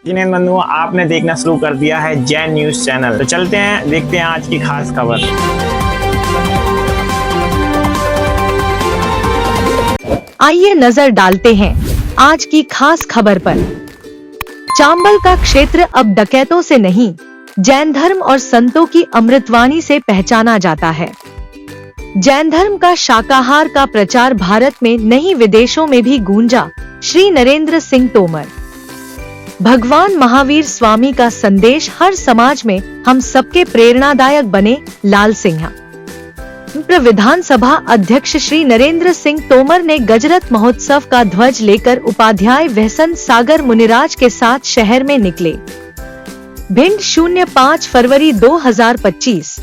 जिन्हें बंधुओं आपने देखना शुरू कर दिया है जैन न्यूज चैनल। तो चलते हैं, देखते हैं आज की खास खबर। आइए नजर डालते हैं आज की खास खबर पर। चांबल का क्षेत्र अब डकैतों से नहीं, जैन धर्म और संतों की अमृतवाणी से पहचाना जाता है। जैन धर्म का शाकाहार का प्रचार भारत में नहीं विदेशों में भी गूंजा। श्री नरेंद्र सिंह तोमर। भगवान महावीर स्वामी का संदेश हर समाज में हम सबके प्रेरणादायक बने। लाल सिंह। विधानसभा अध्यक्ष श्री नरेंद्र सिंह तोमर ने गजरत महोत्सव का ध्वज लेकर उपाध्याय वसंत सागर मुनिराज के साथ शहर में निकले। भिंड 05 फरवरी 2025।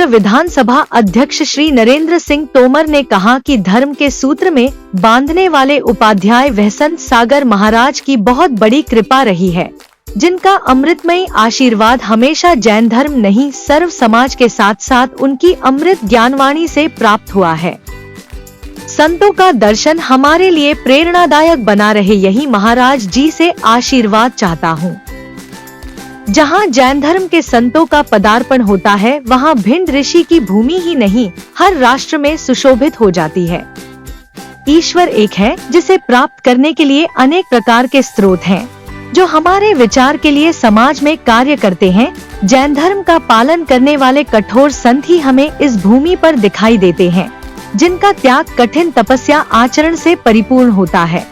विधानसभा अध्यक्ष श्री नरेंद्र सिंह तोमर ने कहा कि धर्म के सूत्र में बांधने वाले उपाध्याय वसंत सागर महाराज की बहुत बड़ी कृपा रही है, जिनका अमृतमयी आशीर्वाद हमेशा जैन धर्म नहीं सर्व समाज के साथ साथ उनकी अमृत ज्ञानवाणी से प्राप्त हुआ है। संतों का दर्शन हमारे लिए प्रेरणादायक बना रहे, यही महाराज जी से आशीर्वाद चाहता हूँ। जहाँ जैन धर्म के संतों का पदार्पण होता है, वहाँ भिंड ऋषि की भूमि ही नहीं हर राष्ट्र में सुशोभित हो जाती है। ईश्वर एक है, जिसे प्राप्त करने के लिए अनेक प्रकार के स्रोत हैं, जो हमारे विचार के लिए समाज में कार्य करते हैं। जैन धर्म का पालन करने वाले कठोर संत ही हमें इस भूमि पर दिखाई देते हैं, जिनका त्याग कठिन तपस्या आचरण से परिपूर्ण होता है।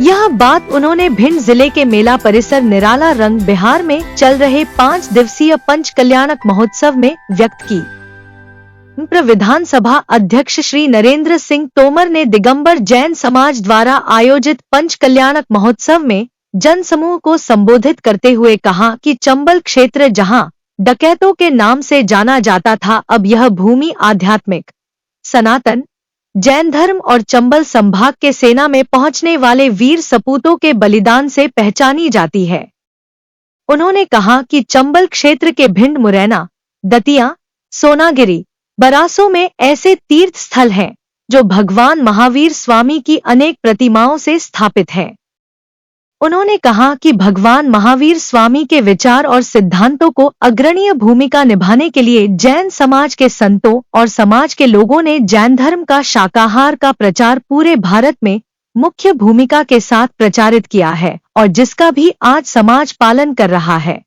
यह बात उन्होंने भिंड जिले के मेला परिसर निराला रंग बिहार में चल रहे 5 दिवसीय पंच कल्याणक महोत्सव में व्यक्त की। विधानसभा अध्यक्ष श्री नरेंद्र सिंह तोमर ने दिगंबर जैन समाज द्वारा आयोजित पंच कल्याणक महोत्सव में जन समूह को संबोधित करते हुए कहा कि चंबल क्षेत्र जहां डकैतों के नाम से जाना जाता था, अब यह भूमि आध्यात्मिक, सनातन, जैन धर्म और चंबल संभाग के सेना में पहुंचने वाले वीर सपूतों के बलिदान से पहचानी जाती है। उन्होंने कहा कि चंबल क्षेत्र के भिंड, मुरैना, दतिया, सोनागिरी, बरासों में ऐसे तीर्थ स्थल हैं, जो भगवान महावीर स्वामी की अनेक प्रतिमाओं से स्थापित हैं। उन्होंने कहा कि भगवान महावीर स्वामी के विचार और सिद्धांतों को अग्रणीय भूमिका निभाने के लिए जैन समाज के संतों और समाज के लोगों ने जैन धर्म का शाकाहार का प्रचार पूरे भारत में मुख्य भूमिका के साथ प्रचारित किया है, और जिसका भी आज समाज पालन कर रहा है।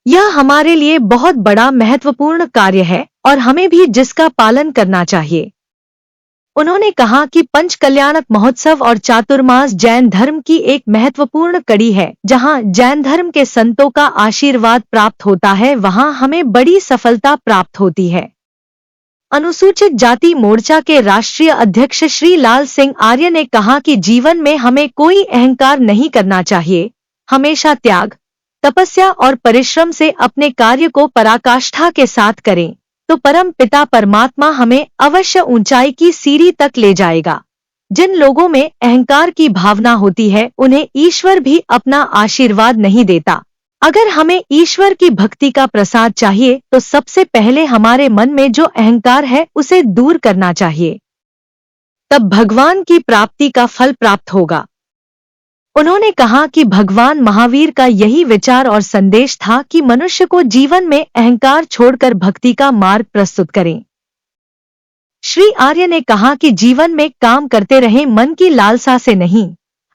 यह हमारे लिए बहुत बड़ा महत्वपूर्ण कार्य है और हमें भी जिसका पालन करना चाहिए। उन्होंने कहा कि पंच कल्याणक महोत्सव और चातुर्मास जैन धर्म की एक महत्वपूर्ण कड़ी है। जहां जैन धर्म के संतों का आशीर्वाद प्राप्त होता है, वहां हमें बड़ी सफलता प्राप्त होती है। अनुसूचित जाति मोर्चा के राष्ट्रीय अध्यक्ष श्री लाल सिंह आर्य ने कहा कि जीवन में हमें कोई अहंकार नहीं करना चाहिए, हमेशा त्याग, तपस्या और परिश्रम से अपने कार्य को पराकाष्ठा के साथ करें, तो परम पिता परमात्मा हमें अवश्य ऊंचाई की सीढ़ी तक ले जाएगा। जिन लोगों में अहंकार की भावना होती है, उन्हें ईश्वर भी अपना आशीर्वाद नहीं देता। अगर हमें ईश्वर की भक्ति का प्रसाद चाहिए, तो सबसे पहले हमारे मन में जो अहंकार है उसे दूर करना चाहिए, तब भगवान की प्राप्ति का फल प्राप्त होगा। उन्होंने कहा कि भगवान महावीर का यही विचार और संदेश था कि मनुष्य को जीवन में अहंकार छोड़कर भक्ति का मार्ग प्रस्तुत करें। श्री आर्य ने कहा कि जीवन में काम करते रहें, मन की लालसा से नहीं।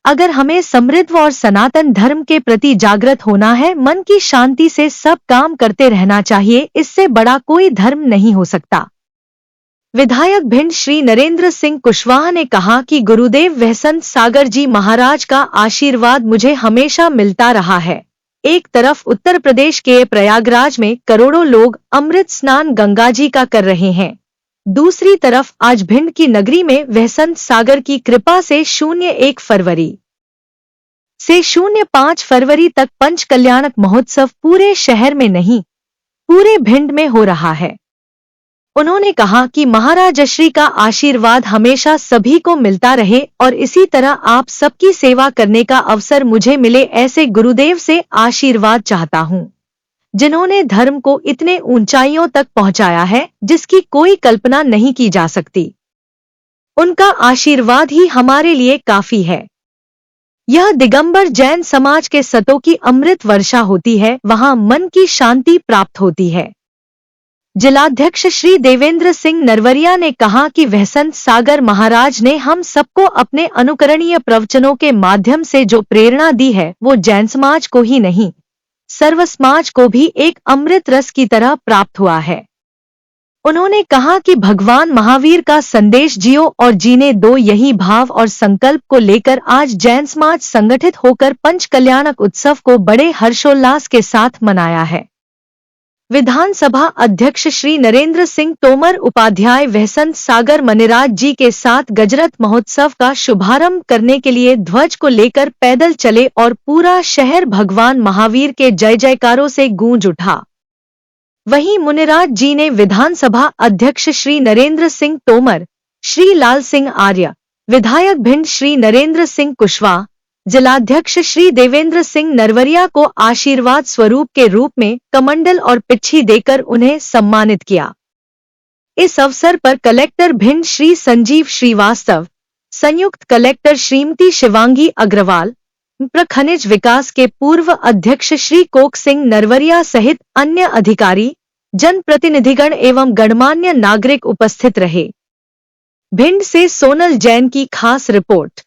अगर हमें समृद्ध और सनातन धर्म के प्रति जागृत होना है, मन की शांति से सब काम करते रहना चाहिए, इससे बड़ा कोई धर्म नहीं हो सकता। विधायक भिंड श्री नरेंद्र सिंह कुशवाहा ने कहा कि गुरुदेव वसंत सागर जी महाराज का आशीर्वाद मुझे हमेशा मिलता रहा है। एक तरफ उत्तर प्रदेश के प्रयागराज में करोड़ों लोग अमृत स्नान गंगा जी का कर रहे हैं, दूसरी तरफ आज भिंड की नगरी में वसंत सागर की कृपा से 01 फरवरी से 05 फरवरी तक पंच कल्याणक महोत्सव पूरे शहर में नहीं, पूरे भिंड में हो रहा है। उन्होंने कहा कि महाराज श्री का आशीर्वाद हमेशा सभी को मिलता रहे और इसी तरह आप सबकी सेवा करने का अवसर मुझे मिले, ऐसे गुरुदेव से आशीर्वाद चाहता हूँ, जिन्होंने धर्म को इतने ऊंचाइयों तक पहुंचाया है जिसकी कोई कल्पना नहीं की जा सकती। उनका आशीर्वाद ही हमारे लिए काफी है। यह दिगंबर जैन समाज के सतों की अमृत वर्षा होती है, वहां मन की शांति प्राप्त होती है। जिलाध्यक्ष श्री देवेंद्र सिंह नरवरिया ने कहा कि वसंत सागर महाराज ने हम सबको अपने अनुकरणीय प्रवचनों के माध्यम से जो प्रेरणा दी है, वो जैन समाज को ही नहीं, सर्व समाज को भी एक अमृत रस की तरह प्राप्त हुआ है। उन्होंने कहा कि भगवान महावीर का संदेश जियो और जीने दो, यही भाव और संकल्प को लेकर आज जैन समाज संगठित होकर पंच कल्याणक उत्सव को बड़े हर्षोल्लास के साथ मनाया है। विधानसभा अध्यक्ष श्री नरेंद्र सिंह तोमर उपाध्याय वसंत सागर मनिराज जी के साथ गजरत महोत्सव का शुभारंभ करने के लिए ध्वज को लेकर पैदल चले और पूरा शहर भगवान महावीर के जय जयकारों से गूंज उठा। वहीं मुनिराज जी ने विधानसभा अध्यक्ष श्री नरेंद्र सिंह तोमर, श्री लाल सिंह आर्य, विधायक भिंड श्री नरेंद्र सिंह कुशवाहा, जिलाध्यक्ष श्री देवेंद्र सिंह नरवरिया को आशीर्वाद स्वरूप के रूप में कमंडल और पिच्छी देकर उन्हें सम्मानित किया। इस अवसर पर कलेक्टर भिंड श्री संजीव श्रीवास्तव, संयुक्त कलेक्टर श्रीमती शिवांगी अग्रवाल, खनिज विकास के पूर्व अध्यक्ष श्री कोक सिंह नरवरिया सहित अन्य अधिकारी, जनप्रतिनिधिगण एवं गणमान्य नागरिक उपस्थित रहे। भिंड से सोनल जैन की खास रिपोर्ट।